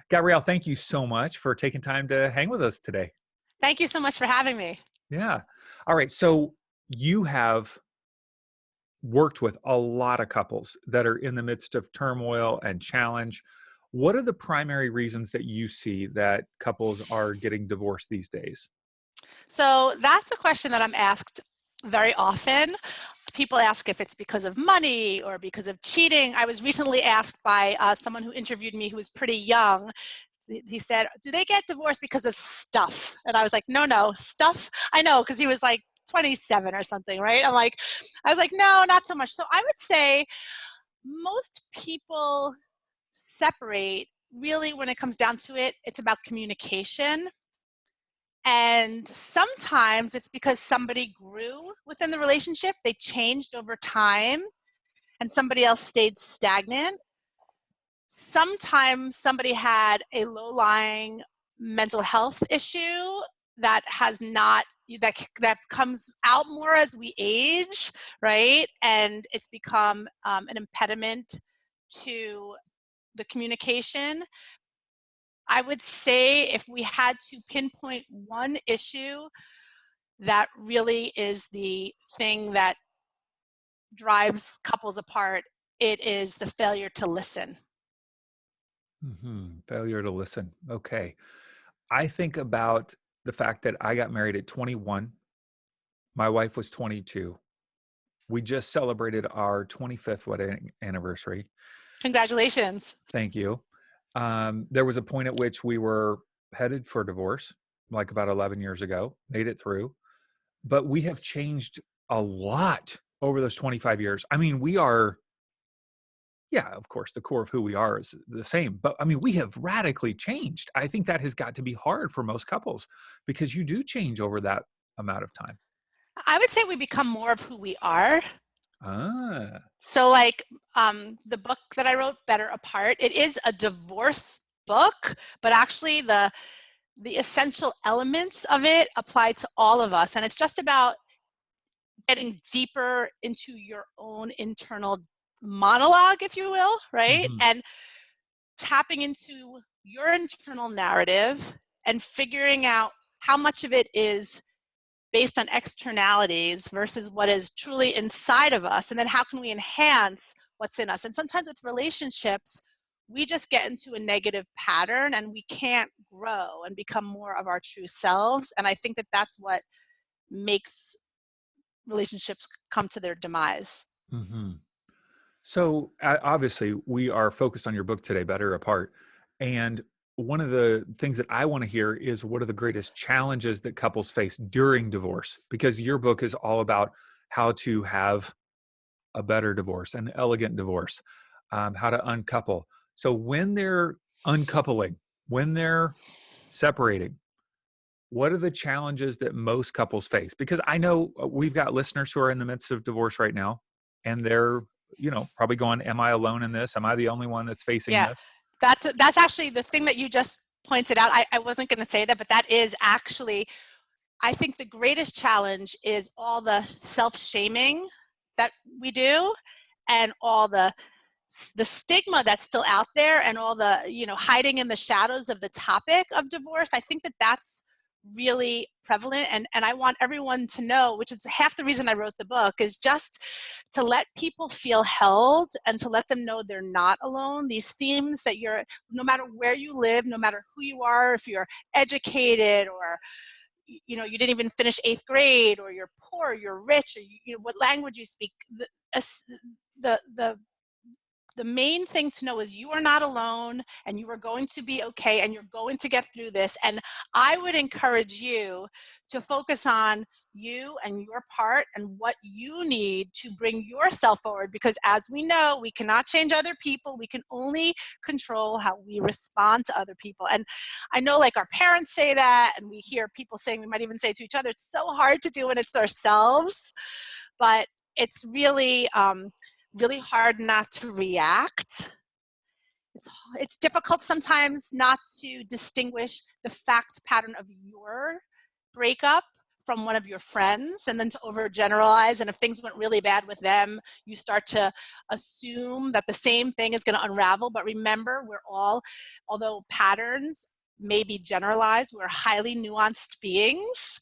Gabrielle, thank you so much for taking time to hang with us today. Thank you so much for having me. Yeah. All right. So you have worked with a lot of couples that are in the midst of turmoil and challenge. What are the primary reasons that you see that couples are getting divorced these days? So that's a question that I'm asked very often. People ask if it's because of money or because of cheating. I was recently asked by someone who interviewed me who was pretty young. He said, do they get divorced because of stuff? And I was like, no, stuff. I know, because he was like 27 or something, right? I was like, no, not so much. So I would say most people separate really when it comes down to it. It's about communication. And sometimes it's because somebody grew within the relationship, they changed over time, and somebody else stayed stagnant. Sometimes somebody had a low-lying mental health issue that has not that comes out more as we age, right? And it's become an impediment to the communication. I would say if we had to pinpoint one issue that really is the thing that drives couples apart, it is the failure to listen. Failure to listen. Okay. I think about the fact that I got married at 21. My wife was 22. We just celebrated our 25th wedding anniversary. Congratulations. Thank you. There was a point at which we were headed for divorce, like about 11 years ago, made it through. But we have changed a lot over those 25 years. I mean, we are, yeah, of course, the core of who we are is the same. But I mean, we have radically changed. I think that has got to be hard for most couples because you do change over that amount of time. I would say we become more of who we are. Ah, So like the book that I wrote, Better Apart, it is a divorce book, but actually the essential elements of it apply to all of us. And it's just about getting deeper into your own internal monologue, if you will, right? mhm. And tapping into your internal narrative and figuring out how much of it is based on externalities versus what is truly inside of us. And then how can we enhance what's in us? And sometimes with relationships, we just get into a negative pattern and we can't grow and become more of our true selves. And I think that that's what makes relationships come to their demise. Mhm. So obviously, we are focused on your book today, Better Apart. And one of the things that I want to hear is what are the greatest challenges that couples face during divorce? Because your book is all about how to have a better divorce, an elegant divorce, how to uncouple. So when they're uncoupling, when they're separating, what are the challenges that most couples face? Because I know we've got listeners who are in the midst of divorce right now, and they're, probably going, am I alone in this? Am I the only one that's facing Yeah, this? that's actually the thing that you just pointed out. I wasn't going to say that, but that is actually, I think the greatest challenge is all the self-shaming that we do and all the stigma that's still out there and all the hiding in the shadows of the topic of divorce. I think that that's really prevalent, and I want everyone to know, which is half the reason I wrote the book, is just to let people feel held and to let them know they're not alone. These themes that no matter where you live, no matter who you are, if you're educated or you didn't even finish 8th grade, or you're poor, you're rich, or what language you speak, the the main thing to know is you are not alone and you are going to be okay and you're going to get through this. And I would encourage you to focus on you and your part and what you need to bring yourself forward, because as we know, we cannot change other people. We can only control how we respond to other people. And I know, like, our parents say that, and we hear people saying, we might even say to each other, it's so hard to do when it's ourselves, but it's really hard not to react. It's difficult sometimes not to distinguish the fact pattern of your breakup from one of your friends and then to overgeneralize. And if things went really bad with them, you start to assume that the same thing is going to unravel. But remember, we're all, although patterns may be generalized, we're highly nuanced beings.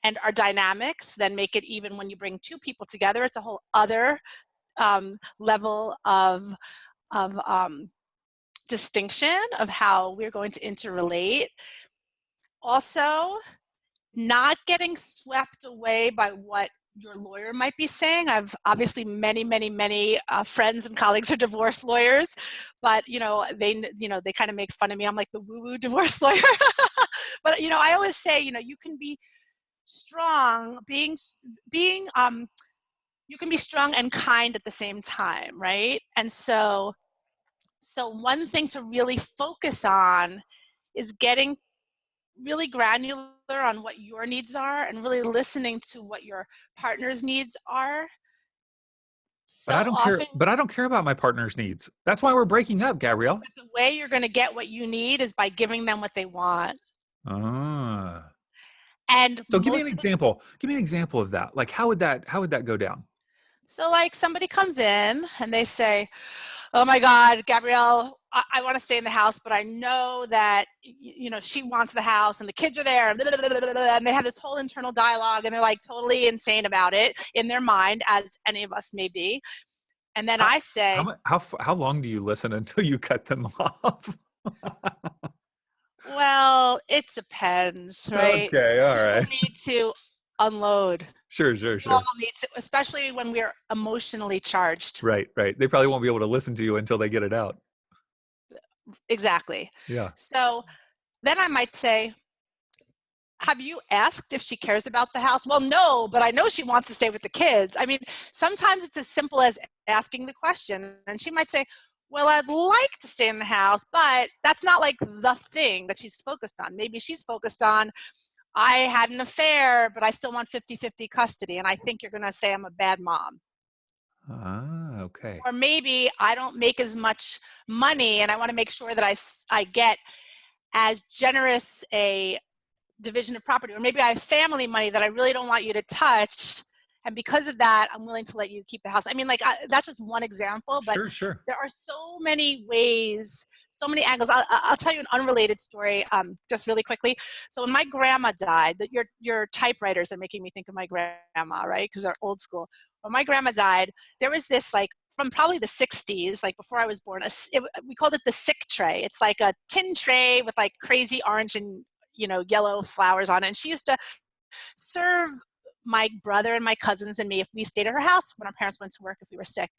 And our dynamics then make it, even when you bring two people together, it's a whole other level of distinction of how we're going to interrelate. Also, not getting swept away by what your lawyer might be saying. I've obviously many friends and colleagues are divorce lawyers, but they kind of make fun of me. I'm like the woo-woo divorce lawyer. But I always say, you can be strong, you can be strong and kind at the same time, right? And so one thing to really focus on is getting really granular on what your needs are and really listening to what your partner's needs are. But I So don't care. often, But I don't care about my partner's needs. That's why we're breaking up, Gabrielle. the way you're going to get what you need is by giving them what they want. Ah. And So give me an most of the, example. Give me an example of that. Like how would that go down? so like somebody comes in and they say, oh my God, Gabrielle, I want to stay in the house, but I know that, she wants the house and the kids are there, and they have this whole internal dialogue and they're like totally insane about it in their mind, as any of us may be. And then How I say, how long do you listen until you cut them off? well, it depends, right? Okay, all People right. need to unload. Sure, sure, We all sure. need to, especially when we're emotionally charged. Right, right. They probably won't be able to listen to you until they get it out. Exactly. Yeah. So then I might say, have you asked if she cares about the house? Well, no, but I know she wants to stay with the kids. I mean, sometimes it's as simple as asking the question. And she might say, well, I'd like to stay in the house, but that's not like the thing that she's focused on. Maybe she's focused on, I had an affair, but I still want 50-50 custody. And I think you're going to say I'm a bad mom. Ah, okay. Or maybe I don't make as much money and I want to make sure that I get as generous a division of property. Or maybe I have family money that I really don't want you to touch. And because of that, I'm willing to let you keep the house. I mean, that's just one example, but Sure, sure. there are so many ways, so many angles. I'll tell you an unrelated story, just really quickly. So when my grandma died, your typewriters are making me think of my grandma, right? Because they're old school. When my grandma died, there was this from probably the 60s, like before I was born, we called it the sick tray. It's like a tin tray with like crazy orange and yellow flowers on it. And she used to serve my brother and my cousins and me if we stayed at her house when our parents went to work, if we were sick.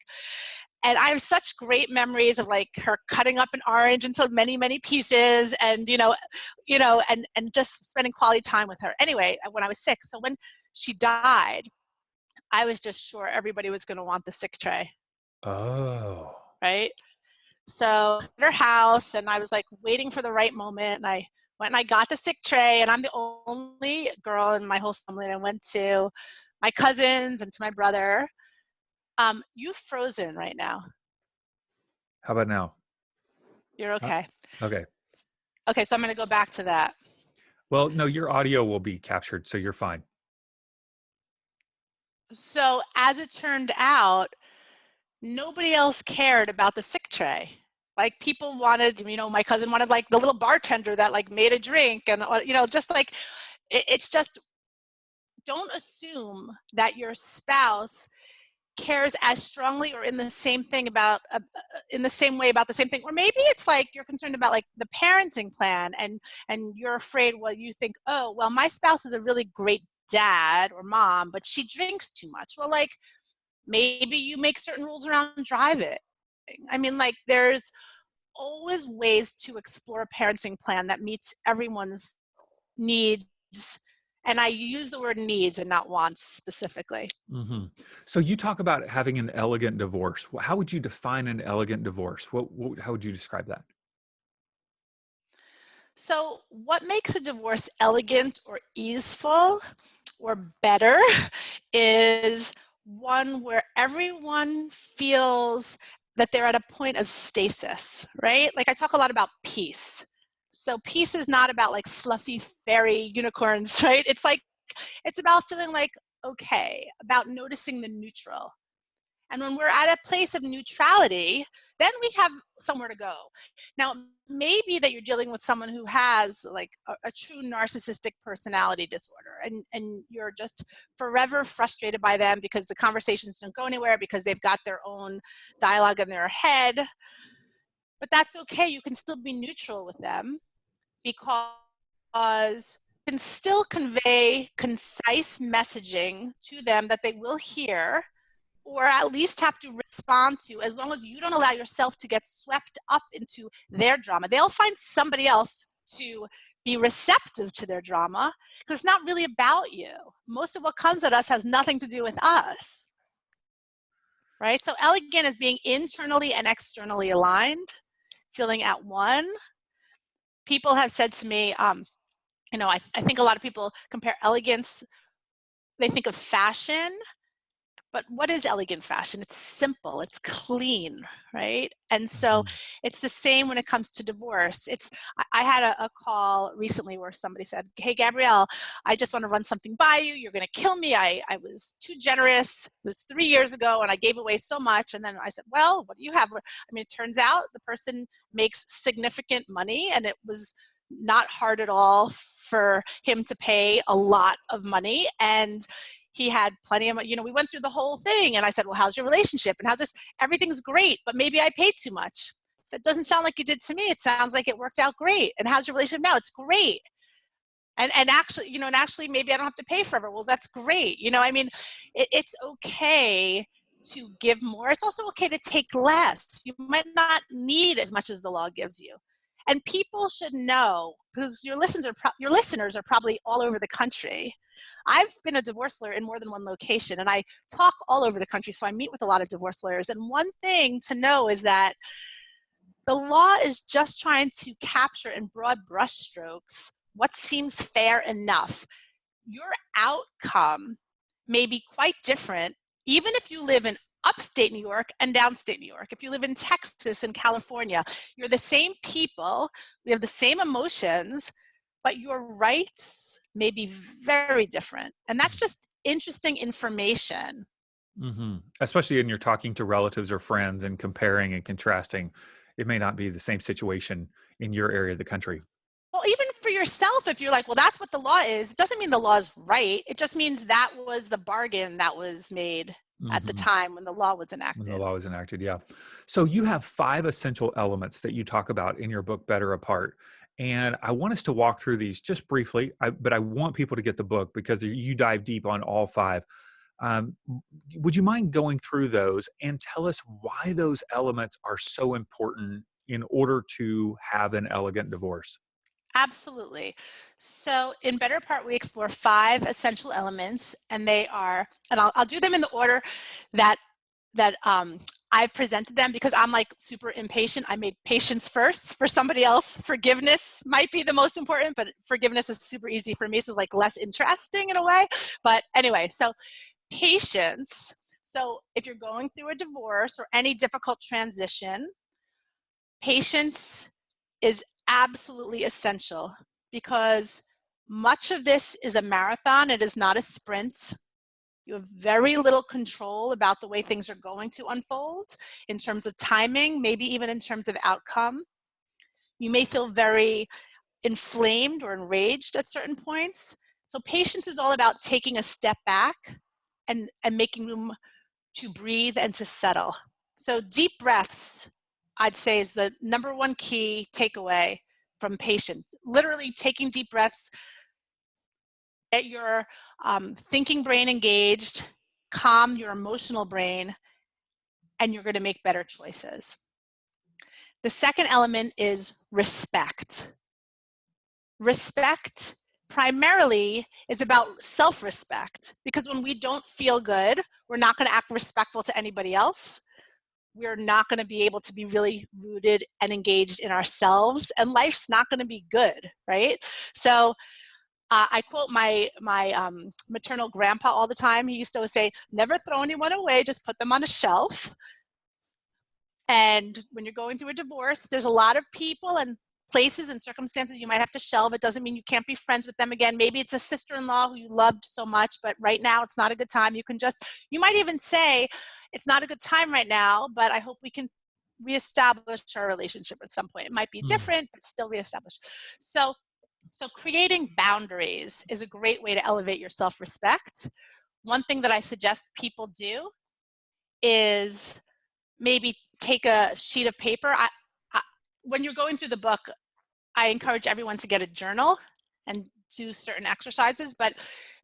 And I have such great memories of like her cutting up an orange into many pieces, and and just spending quality time with her. Anyway, when I was sick, so when she died, I was just sure everybody was going to want the sick tray, Oh. right? So at her house, and I was like waiting for the right moment, and I went and I got the sick tray, and I'm the only girl in my whole family. And I went to my cousins and to my brother. You've frozen right now. How about now? You're Uh, okay. okay. Okay, so I'm going to go back to that. Well, no, your audio will be captured, so you're fine. So as it turned out, nobody else cared about the sick tray. Like people wanted, my cousin wanted like the little bartender that like made a drink, and just like it's just, don't assume that your spouse cares as strongly or in the same thing about in the same way about the same thing. Or maybe it's like you're concerned about like the parenting plan, and you're afraid, well, you think, oh well, my spouse is a really great dad or mom, but she drinks too much. Well, like maybe you make certain rules around driving. I mean, like there's always ways to explore a parenting plan that meets everyone's needs. And I use the word needs and not wants specifically. Hmm. So you talk about having an elegant divorce. How would you define an elegant divorce? How would you describe that? So, what makes a divorce elegant or easeful or better is one where everyone feels that they're at a point of stasis, right? Like I talk a lot about peace. So peace is not about like fluffy fairy unicorns, right? It's like It's about feeling like okay, about noticing the neutral. And when we're at a place of neutrality, then we have somewhere to go. Now, maybe that you're dealing with someone who has like a true narcissistic personality disorder, and you're just forever frustrated by them because the conversations don't go anywhere, because they've got their own dialogue in their head. But that's okay. You can still be neutral with them, because you can still convey concise messaging to them that they will hear, or at least have to respond to, as long as you don't allow yourself to get swept up into their drama. They'll find somebody else to be receptive to their drama, because it's not really about you. Most of what comes at us has nothing to do with us, right? So elegant is being internally and externally aligned, feeling at one. People have said to me, I think a lot of people compare elegance, they think of fashion. But what is elegant fashion? It's simple, it's clean, right? And so Mhm. it's the same when it comes to divorce. I had a call recently where somebody said, hey, Gabrielle, I just want to run something by you. You're going to kill me. I was too generous. It was 3 years ago and I gave away so much. And then I said, well, what do you have? I mean, it turns out the person makes significant money, and it was not hard at all for him to pay a lot of money. And he had plenty of, we went through the whole thing, and I said, well, how's your relationship? And how's this? Everything's great, but maybe I paid too much. That doesn't sound like you did to me. It sounds like it worked out great. And how's your relationship now? It's great. And actually maybe I don't have to pay forever. Well, that's great. I mean, it's okay to give more. It's also okay to take less. You might not need as much as the law gives you. And people should know, because your listeners are probably all over the country. I've been a divorce lawyer in more than one location, and I talk all over the country, so I meet with a lot of divorce lawyers. And one thing to know is that the law is just trying to capture in broad brushstrokes what seems fair enough. Your outcome may be quite different, even if you live in upstate New York and downstate New York. If you live in Texas and California, you're the same people, we have the same emotions, but your rights may be very different. And that's just interesting information. Especially when you're talking to relatives or friends and comparing and contrasting, it may not be the same situation in your area of the country. Well, even for yourself, if you're like, well, that's what the law is, it doesn't mean the law is right. It just means that was the bargain that was made at the Mhm. time when the law was When the enacted. law was enacted, yeah. So you have 5 essential elements that you talk about in your book, Better Apart. And I want us to walk through these just briefly, but I want people to get the book because you dive deep on all 5. Would you mind going through those and tell us why those elements are so important in order to have an elegant divorce? Absolutely. So in Better Part, we explore 5 essential elements, and they are, and I'll do them in the order that I've presented them, because I'm like super impatient. I made patience first for somebody else. Forgiveness might be the most important, but forgiveness is super easy for me, so it's like less interesting in a way. But anyway, so patience. So if you're going through a divorce or any difficult transition, patience is absolutely essential, because much of this is a marathon. It is not a sprint. You have very little control about the way things are going to unfold in terms of timing, maybe even in terms of outcome. You may feel very inflamed or enraged at certain points. So patience is all about taking a step back and making room to breathe and to settle. So deep breaths, I'd say, is the number one key takeaway from patience. Literally taking deep breaths, get your thinking brain engaged, calm your emotional brain, and you're going to make better choices. The second element is respect. Respect primarily is about self-respect, because when we don't feel good, we're not going to act respectful to anybody else. We're not going to be able to be really rooted and engaged in ourselves, and life's not going to be good, right? So I quote my maternal grandpa all the time. He used to always say, never throw anyone away, just put them on a shelf. And when you're going through a divorce, there's a lot of people, and places and circumstances you might have to shelve. It doesn't mean you can't be friends with them again. Maybe it's a sister-in-law who you loved so much, but right now it's not a good time. You might even say, it's not a good time right now, but I hope we can reestablish our relationship at some point. It might be Mm. different, but still reestablish. So creating boundaries is a great way to elevate your self-respect. One thing that I suggest people do is maybe take a sheet of paper. When you're going through the book, I encourage everyone to get a journal and do certain exercises, but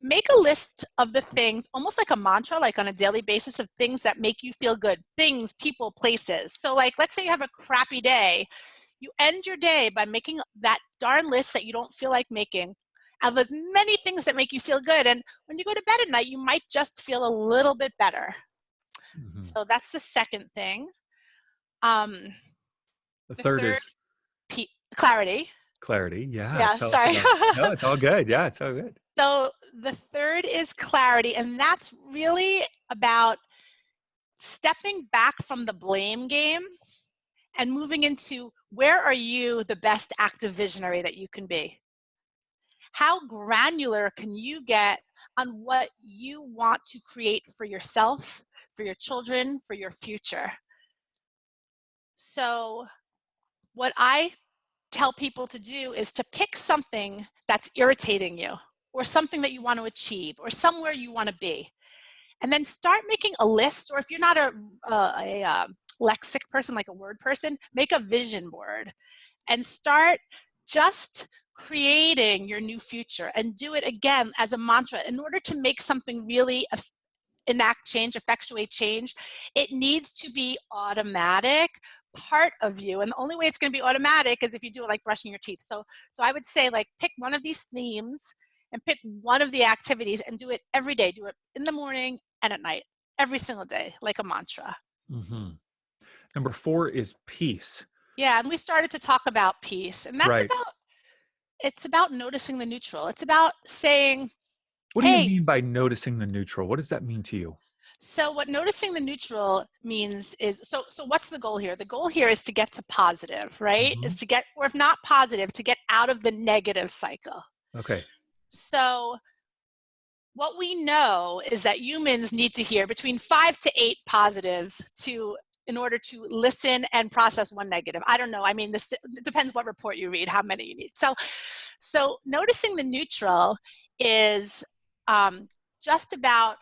make a list of the things, almost like a mantra, like on a daily basis, of things that make you feel good, things, people, places. So like, let's say you have a crappy day. You end your day by making that darn list that you don't feel like making of as many things that make you feel good. And when you go to bed at night, you might just feel a little bit better. Hmm. So that's the second thing. Um, The the third third, is clarity. clarity. Yeah. Yeah, Tell us sorry. about it. No, it's all good. Yeah, it's all good. So the third is clarity, and that's really about stepping back from the blame game and moving into, where are you the best active visionary that you can be? How granular can you get on what you want to create for yourself, for your children, for your future? So what I tell people to do is to pick something that's irritating you, or something that you want to achieve, or somewhere you want to be. And then start making a list, or if you're not a lexic person, like a word person, make a vision board and start just creating your new future, and do it again as a mantra. In order to make something really enact change, effectuate change, it needs to be automatic, part of you. And the only way it's going to be automatic is if you do it like brushing your teeth. So I would say, like, pick one of these themes and pick one of the activities and do it every day. Do it in the morning and at night, every single day, like a mantra. Hmm. Number four is peace. Yeah, and we started to talk about peace, and Right. it's about noticing the neutral. It's about saying, What do you hey, mean by noticing the neutral? What does that mean to you? so what noticing the neutral means is, so what's the goal here? The goal here is to get to positive, right? Hmm. Is to get, or if not positive, to get out of the negative cycle. Okay. So what we know is that humans need to hear between 5 to 8 positives in order to listen and process one negative. I don't know. I mean, this it depends what report you read, how many you need. So noticing the neutral is just about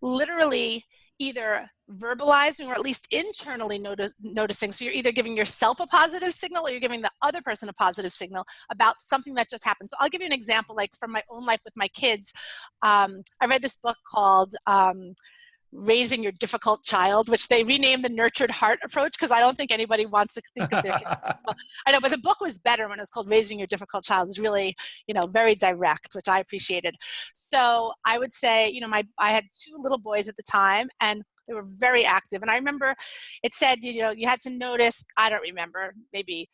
literally either verbalizing, or at least internally noticing. So you're either giving yourself a positive signal, or you're giving the other person a positive signal about something that just happened. So I'll give you an example, like from my own life with my kids. I read this book called Raising Your Difficult Child, which they renamed the Nurtured Heart approach, because I don't think anybody wants to think of their kids. Well, I know, but the book was better when it was called Raising Your Difficult Child. It was really, very direct, which I appreciated. So I would say, I had 2 little boys at the time, and they were very active. And I remember it said, you had to notice, I don't remember, maybe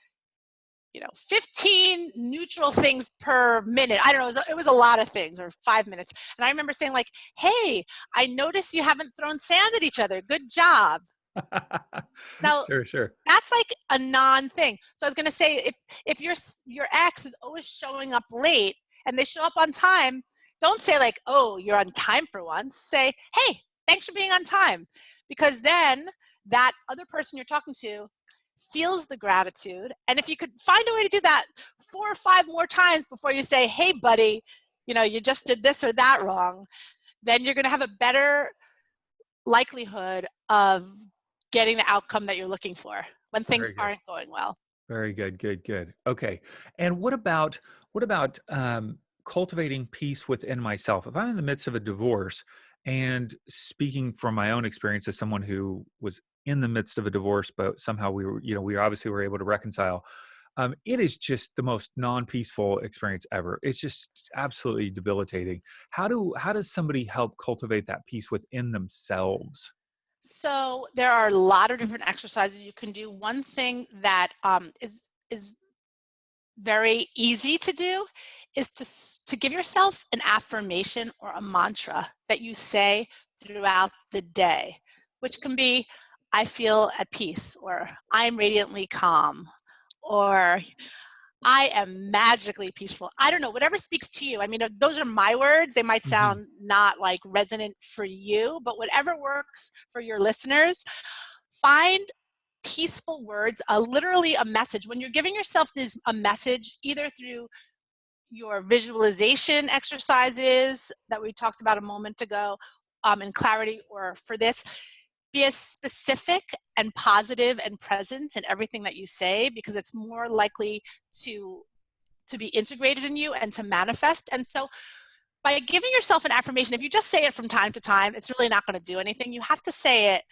15 neutral things per minute. I don't know, it was a lot of things, or 5 minutes. And I remember saying, like, hey, I noticed you haven't thrown sand at each other. Good job. Now, Sure, sure. that's like a non-thing. So I was going to say, if your ex is always showing up late and they show up on time, don't say like, oh, you're on time for once. Say, hey, thanks for being on time. Because then that other person you're talking to feels the gratitude. And if you could find a way to do that 4 or 5 more times before you say, hey, buddy, you just did this or that wrong, then you're going to have a better likelihood of getting the outcome that you're looking for when things Very good. aren't going well. Very good. Good. Good. Okay. And what about cultivating peace within myself? If I'm in the midst of a divorce, and speaking from my own experience as someone who was in the midst of a divorce, but somehow we obviously were able to reconcile. It is just the most non-peaceful experience ever. It's just absolutely debilitating. How does somebody help cultivate that peace within themselves? So there are a lot of different exercises you can do. One thing that is very easy to do is to give yourself an affirmation or a mantra that you say throughout the day, which can be, I feel at peace, or I'm radiantly calm, or I am magically peaceful. I don't know, whatever speaks to you. I mean, those are my words. They might Hmm. sound not like resonant for you, but whatever works for your listeners, find peaceful words, literally a message. When you're giving yourself a message, either through your visualization exercises that we talked about a moment ago, in clarity, or for this, be as specific and positive and present in everything that you say, because it's more likely to be integrated in you and to manifest. And so by giving yourself an affirmation, if you just say it from time to time, it's really not going to do anything. You have to say it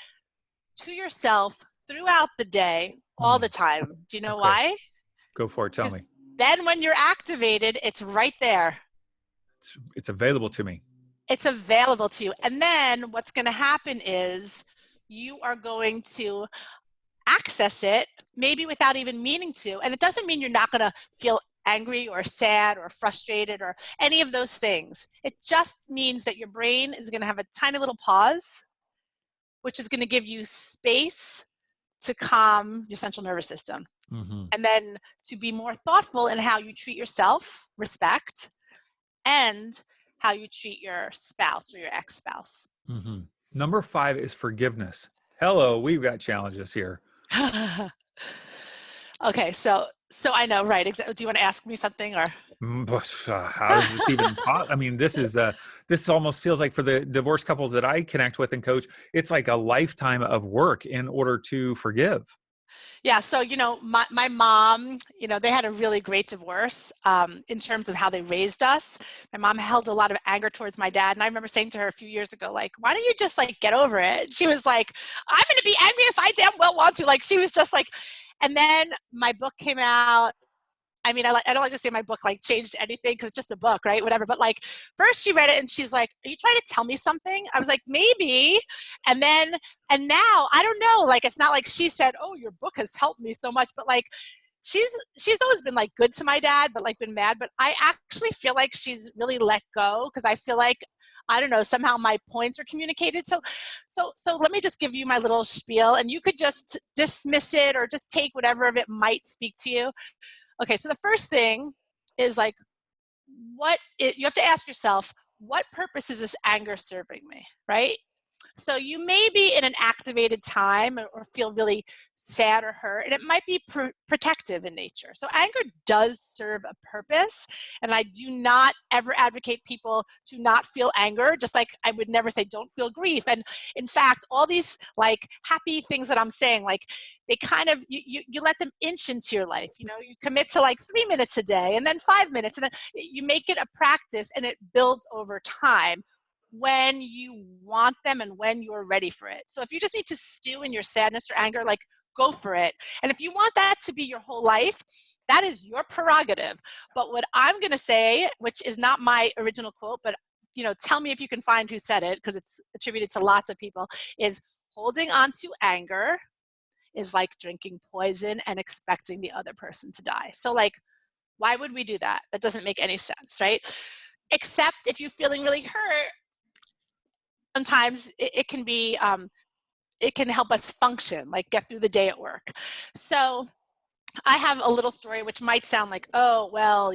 to yourself throughout the day, all Mm. the time. Do you know Okay. why? Go for it. Tell Because me. then when you're activated, it's right there. It's available to me. It's available to you. And then what's going to happen is you are going to access it, maybe without even meaning to. And it doesn't mean you're not going to feel angry or sad or frustrated or any of those things. It just means that your brain is going to have a tiny little pause, which is going to give you space to calm your central nervous system. Hmm. And then to be more thoughtful in how you treat yourself, respect, and how you treat your spouse or your ex-spouse. Hmm. Number 5 is forgiveness. Hello, we've got challenges here. Okay, so I know, right? Do you want to ask me something, or? How does this even I mean, this almost feels like, for the divorced couples that I connect with and coach, it's like a lifetime of work in order to forgive. Yeah, so my mom, they had a really great divorce, in terms of how they raised us. My mom held a lot of anger towards my dad, and I remember saying to her a few years ago, like, why don't you just like get over it? She was like, I'm going to be angry if I damn well want to. Like, she was just like, and then my book came out. I mean, I don't like to say my book like changed anything, because it's just a book, right? Whatever. But like, first she read it and she's like, "Are you trying to tell me something?" I was like, "Maybe." And now I don't know. Like, it's not like she said, "Oh, your book has helped me so much," but like, she's always been like good to my dad, but like been mad. But I actually feel like she's really let go, because I feel like, I don't know, somehow my points are communicated. So let me just give you my little spiel, and you could just dismiss it or just take whatever of it might speak to you. Okay, so the first thing is like, you have to ask yourself, what purpose is this anger serving me, right? So you may be in an activated time or feel really sad or hurt, and it might be protective in nature. So anger does serve a purpose, and I do not ever advocate people to not feel anger, just like I would never say don't feel grief. And in fact, all these like happy things that I'm saying, like, they kind of, you let them inch into your life. You commit to like 3 minutes a day, and then 5 minutes, and then you make it a practice, and it builds over time when you want them and when you're ready for it. So if you just need to stew in your sadness or anger, like, go for it. And if you want that to be your whole life, that is your prerogative. But what I'm going to say, which is not my original quote, but tell me if you can find who said it, because it's attributed to lots of people, is holding on to anger is like drinking poison and expecting the other person to die. So like, why would we do that? That doesn't make any sense, right? Except if you're feeling really hurt, sometimes it can be, it can help us function, like get through the day at work. So I have a little story which might sound like, oh, well,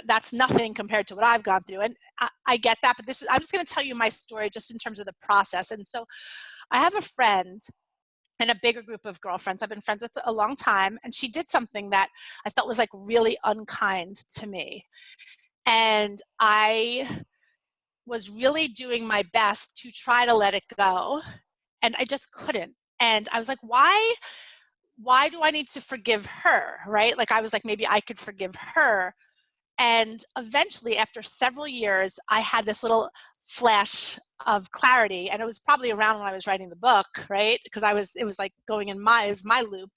that's nothing compared to what I've gone through. And I get that, but I'm just going to tell you my story just in terms of the process. And so I have a friend and a bigger group of girlfriends I've been friends with a long time, and she did something that I felt was like really unkind to me. And I was really doing my best to try to let it go, and I just couldn't. And I was like, why do I need to forgive her, right? Like, I was like, maybe I could forgive her. And eventually, after several years, I had this little flash of clarity, and it was probably around when I was writing the book, right? Because it was like going in it was my loop.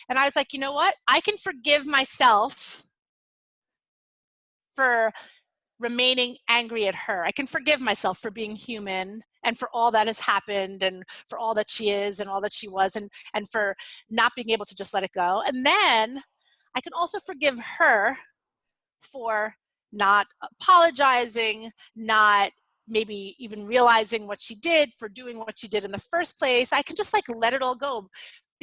And I was like, you know what? I can forgive myself for remaining angry at her. I can forgive myself for being human and for all that has happened and for all that she is and all that she was, and for not being able to just let it go. And then I can also forgive her for not apologizing, not maybe even realizing what she did, for doing what she did in the first place. I can just like let it all go,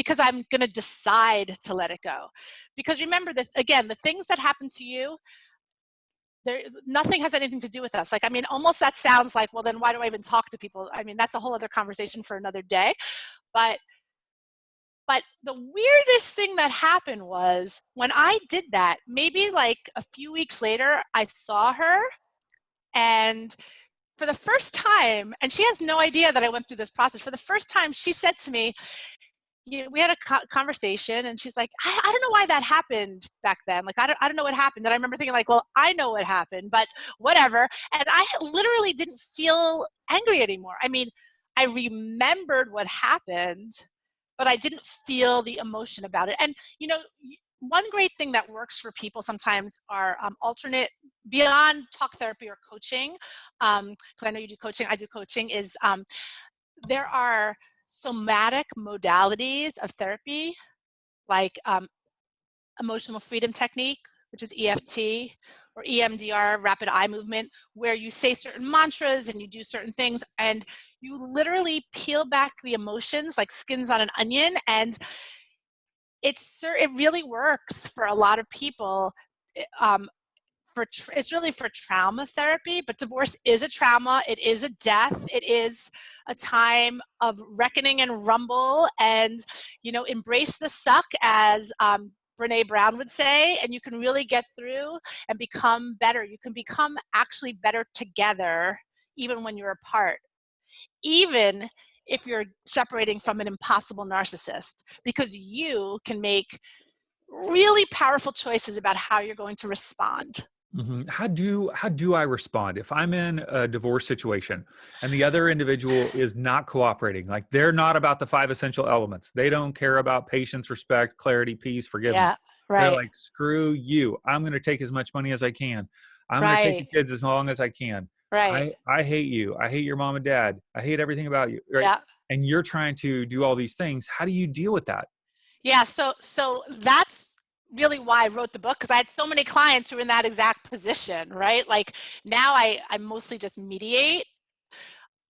because I'm going to decide to let it go. Because remember that, again, the things that happen to you, nothing has anything to do with us. Like, I mean, almost that sounds like, well, then why do I even talk to people? I mean, that's a whole other conversation for another day. But the weirdest thing that happened was when I did that, maybe like a few weeks later, I saw her, and for the first time, and she has no idea that I went through this process, for the first time, she said to me, we had a conversation, and she's like, I don't know why that happened back then. Like, I don't know what happened. And I remember thinking like, well, I know what happened, but whatever. And I literally didn't feel angry anymore. I mean, I remembered what happened, but I didn't feel the emotion about it. And, you know, one great thing that works for people sometimes are alternate, beyond talk therapy or coaching, because I know you do coaching, I do coaching, is there are somatic modalities of therapy, like emotional freedom technique, which is EFT, or EMDR, rapid eye movement, where you say certain mantras and you do certain things, and you literally peel back the emotions like skins on an onion, and it really works for a lot of people. It's really for trauma therapy, but divorce is a trauma. It is a death. It is a time of reckoning and rumble, and, you know, embrace the suck, as Brene Brown would say, and you can really get through and become better. You can become actually better together, even when you're apart, even if you're separating from an impossible narcissist, because you can make really powerful choices about how you're going to respond. Mhm. How do I respond if I'm in a divorce situation and the other individual is not cooperating? Like, they're not about the five essential elements. They don't care about patience, respect, clarity, peace, Yeah, forgiveness. They're right, like, screw you. I'm going to take as much money as I can. I'm going to take the right, kids as long as I can. right. I hate you. I hate your mom and dad. I hate everything about you. Right. Yeah. And you're trying to do all these things. How do you deal with that? Yeah, so that's really why I wrote the book, because I had so many clients who were in that exact position, right? Like, now I mostly just mediate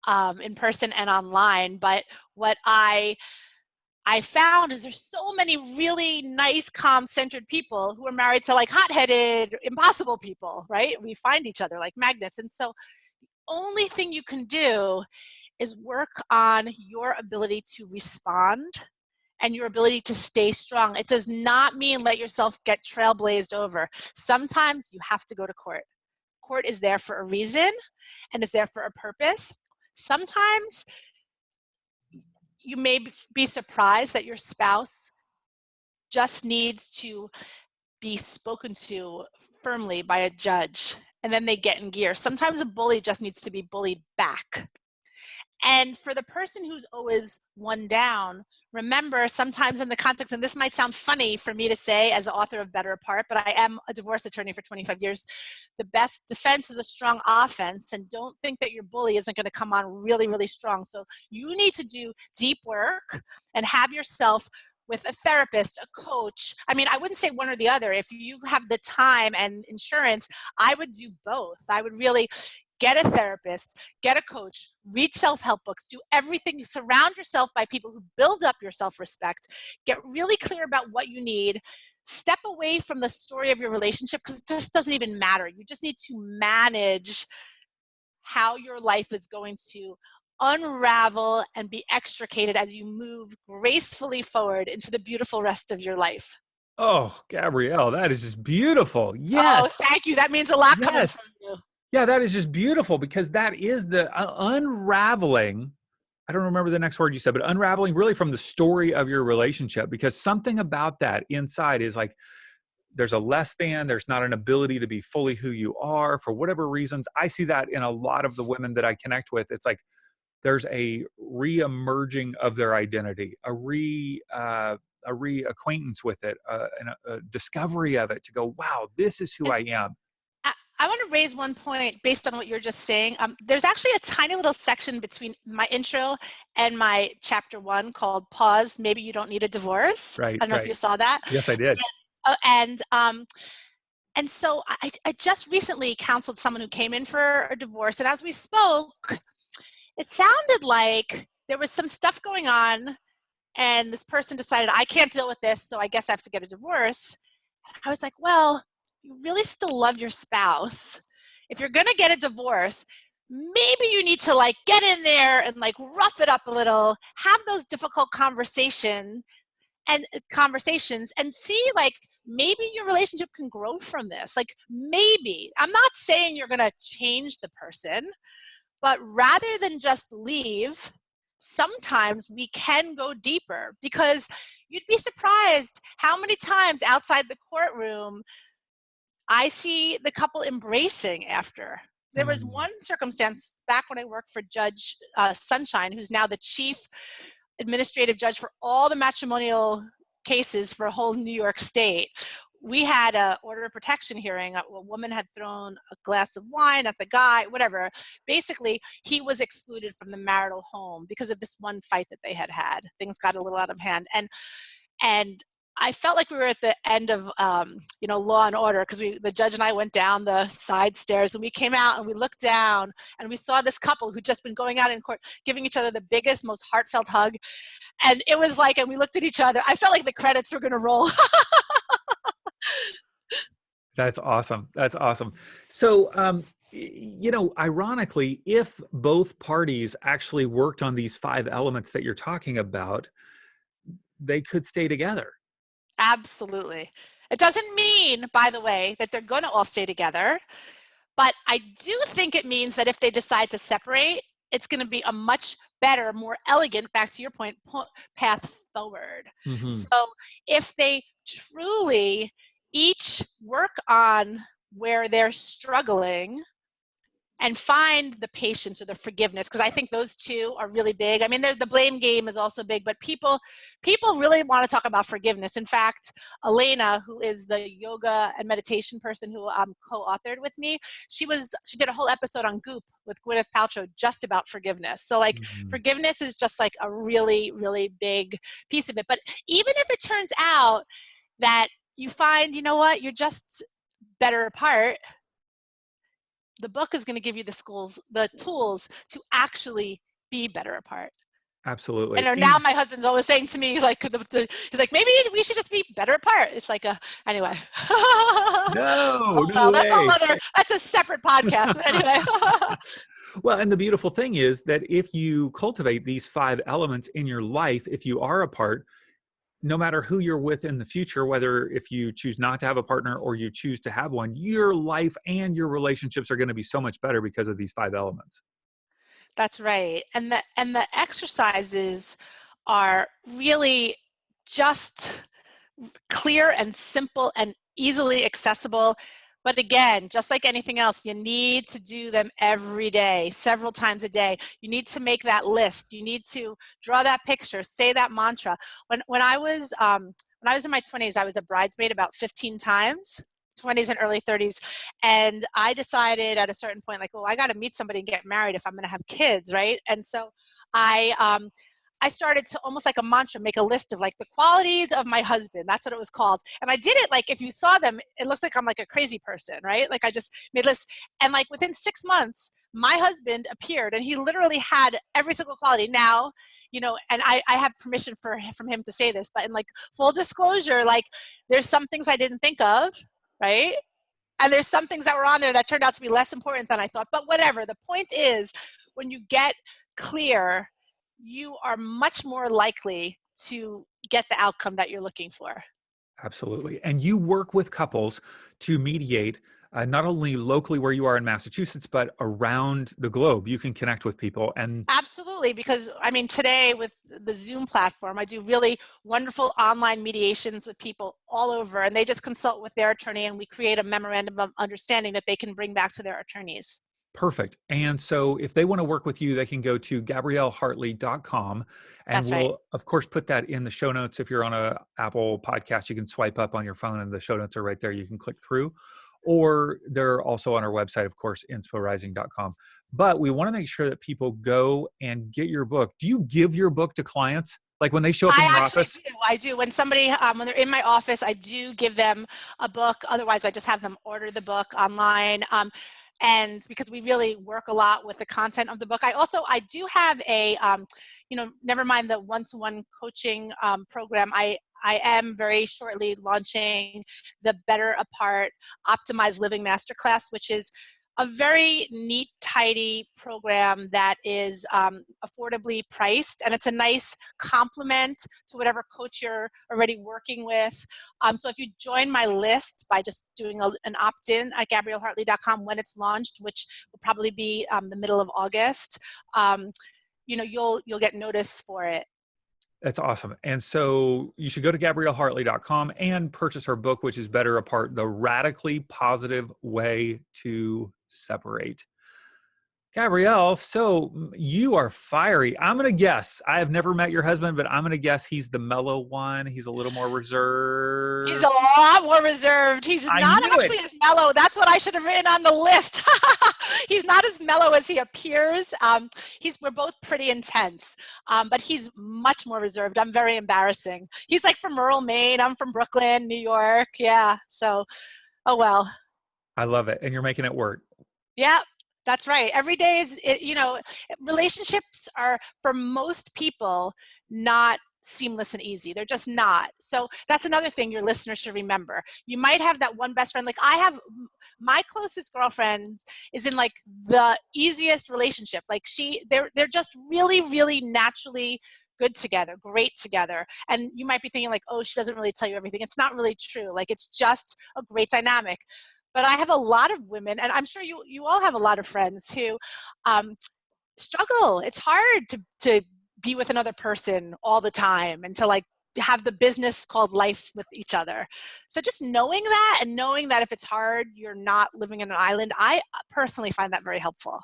in person and online, but what I found is there's so many really nice, calm, centered people who are married to like hot-headed, impossible people, right? We find each other like magnets. And so only thing you can do is work on your ability to respond and your ability to stay strong. It does not mean let yourself get trailblazed over. Sometimes you have to go to court. Court is there for a reason and is there for a purpose. Sometimes you may be surprised that your spouse just needs to be spoken to firmly by a judge, and then they get in gear. Sometimes a bully just needs to be bullied back. And for the person who's always one down, remember, sometimes in the context, and this might sound funny for me to say as the author of Better Apart, but I am a divorce attorney for 25 years, the best defense is a strong offense, and don't think that your bully isn't going to come on really, really strong. So you need to do deep work and have yourself with a therapist, a coach. I mean, I wouldn't say one or the other. If you have the time and insurance, I would do both. I would really get a therapist, get a coach, read self-help books, do everything. Surround yourself by people who build up your self-respect. Get really clear about what you need. Step away from the story of your relationship, because it just doesn't even matter. You just need to manage how your life is going to unravel and be extricated as you move gracefully forward into the beautiful rest of your life. Oh, Gabrielle, that is just beautiful. Oh, Yes. thank you. That means a lot coming from Yes. you. Yeah, that is just beautiful, because that is the unraveling. I don't remember the next word you said, but unraveling really from the story of your relationship, because something about that inside is like, there's a less than, there's not an ability to be fully who you are for whatever reasons. I see that in a lot of the women that I connect with. It's like there's a re-emerging of their identity, a reacquaintance with it, and a discovery of it, to go, wow, this is who And I am. I want to raise one point based on what you're just saying. There's actually a tiny little section between my intro and my chapter 1 called Pause, Maybe You Don't Need a Divorce. Right, I don't know if right. you saw that. Yes, I did. Uh, and um, and so I just recently counseled someone who came in for a divorce. And as we spoke, it sounded like there was some stuff going on, and this person decided, I can't deal with this, so I guess I have to get a divorce. I was like, well, you really still love your spouse. If you're going to get a divorce, maybe you need to like get in there and like rough it up a little, have those difficult conversations and see like maybe your relationship can grow from this. Like maybe, I'm not saying you're going to change the person, but rather than just leave, sometimes we can go deeper, because you'd be surprised how many times outside the courtroom I see the couple embracing after. There was Mm. one circumstance back when I worked for Judge Sunshine, who's now the chief administrative judge for all the matrimonial cases for whole New York State. We had an order of protection hearing. A woman had thrown a glass of wine at the guy, whatever. Basically, he was excluded from the marital home because of this one fight that they had had. Things got a little out of hand. And I felt like we were at the end of, Law and Order, because the judge and I went down the side stairs, and we came out and we looked down and we saw this couple who'd just been going out in court, giving each other the biggest, most heartfelt hug. And it was like, and we looked at each other. I felt like the credits were going to roll. That's awesome. That's awesome. So, ironically, if both parties actually worked on these 5 elements that you're talking about, they could stay together. Absolutely. It doesn't mean, by the way, that they're going to all stay together. But I do think it means that if they decide to separate, it's going to be a much better, more elegant, back to your point, path forward. Mm-hmm. So if they truly each work on where they're struggling and find the patience or the forgiveness, because I think those two are really big. I mean, the blame game is also big, but people really want to talk about forgiveness. In fact, Elena, who is the yoga and meditation person who co-authored with me, she did a whole episode on Goop with Gwyneth Paltrow just about forgiveness. So like forgiveness is just like a really, really big piece of it. But even if it turns out that you find, you know what, you're just better apart, the book is going to give you the tools to actually be better apart. Absolutely. And now my husband's always saying to me, like, he's like, maybe we should just be better apart. It's like anyway. No Well, way. that's a separate podcast. But anyway. Well, and the beautiful thing is that if you cultivate these 5 elements in your life, if you are apart, no matter who you're with in the future, whether if you choose not to have a partner or you choose to have one, your life and your relationships are going to be so much better because of these 5 elements. That's right. And the exercises are really just clear and simple and easily accessible. But again, just like anything else, you need to do them every day, several times a day. You need to make that list. You need to draw that picture, say that mantra. When I was in my 20s, I was a bridesmaid about 15 times. 20s and early 30s, and I decided at a certain point, like, I got to meet somebody and get married if I'm going to have kids, right? And so I started to, almost like a mantra, make a list of like the qualities of my husband. That's what it was called. And I did it, like, if you saw them, it looks like I'm like a crazy person, right? Like I just made lists. And like within 6 months, my husband appeared and he literally had every single quality. Now, and I have permission from him to say this, but in like full disclosure, like there's some things I didn't think of, right? And there's some things that were on there that turned out to be less important than I thought. But whatever. The point is, when you get clear, you are much more likely to get the outcome that you're looking for. Absolutely. And you work with couples to mediate, not only locally where you are in Massachusetts, but around the globe. You can connect with people. And absolutely, because I mean, today with the Zoom platform, I do really wonderful online mediations with people all over, and they just consult with their attorney, and we create a memorandum of understanding that they can bring back to their attorneys. perfect. And so if they want to work with you, they can go to GabrielleHartley.com, and That's we'll, right. of course, put that in the show notes. If you're on a Apple podcast, you can swipe up on your phone and the show notes are right there. You can click through. Or they're also on our website, of course, insporising.com. But we want to make sure that people go and get your book. Do you give your book to clients? Like when they show up in your office? I do. When somebody, when they're in my office, I do give them a book. Otherwise, I just have them order the book online. and because we really work a lot with the content of the book. I do have a, never mind the one-to-one coaching program. I am very shortly launching the Better Apart Optimized Living Masterclass, which is a very neat, tidy program that is affordably priced, and it's a nice complement to whatever coach you're already working with. So if you join my list by just doing an opt-in at GabrielleHartley.com when it's launched, which will probably be the middle of August, you'll get notice for it. That's awesome. And so you should go to GabrielleHartley.com and purchase her book, which is Better Apart, The Radically Positive Way to Separate. Gabrielle, so you are fiery. I'm going to guess. I have never met your husband, but I'm going to guess he's the mellow one. He's a little more He's reserved. a lot more reserved. He's I not knew it. actually as mellow. That's what I should have written on the list. He's not as mellow as he appears. We're both pretty intense, but he's much more reserved. I'm very embarrassing. He's like from rural Maine. I'm from Brooklyn, New York. Yeah. So, oh well. I love it. And you're making it work. Yeah, that's right. Every day relationships are for most people not seamless and easy. They're just not. So that's another thing your listeners should remember. You might have that one best friend. Like I have my closest girlfriend is in like the easiest relationship. Like they're just really, really naturally good together, great together. And you might be thinking like, oh, she doesn't really tell you everything. It's not really true. Like it's just a great dynamic. But I have a lot of women, and I'm sure you all have a lot of friends who struggle. It's hard to be with another person all the time and to like have the business called life with each other. So just knowing that and knowing that if it's hard, you're not living in an island, I personally find that very helpful.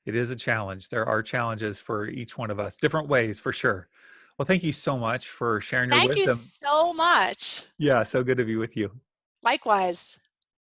It is a challenge. There are challenges for each one of us, different ways for sure. Well, thank you so much for sharing your Thank you wisdom. so much. Yeah, so good to be with you. Likewise.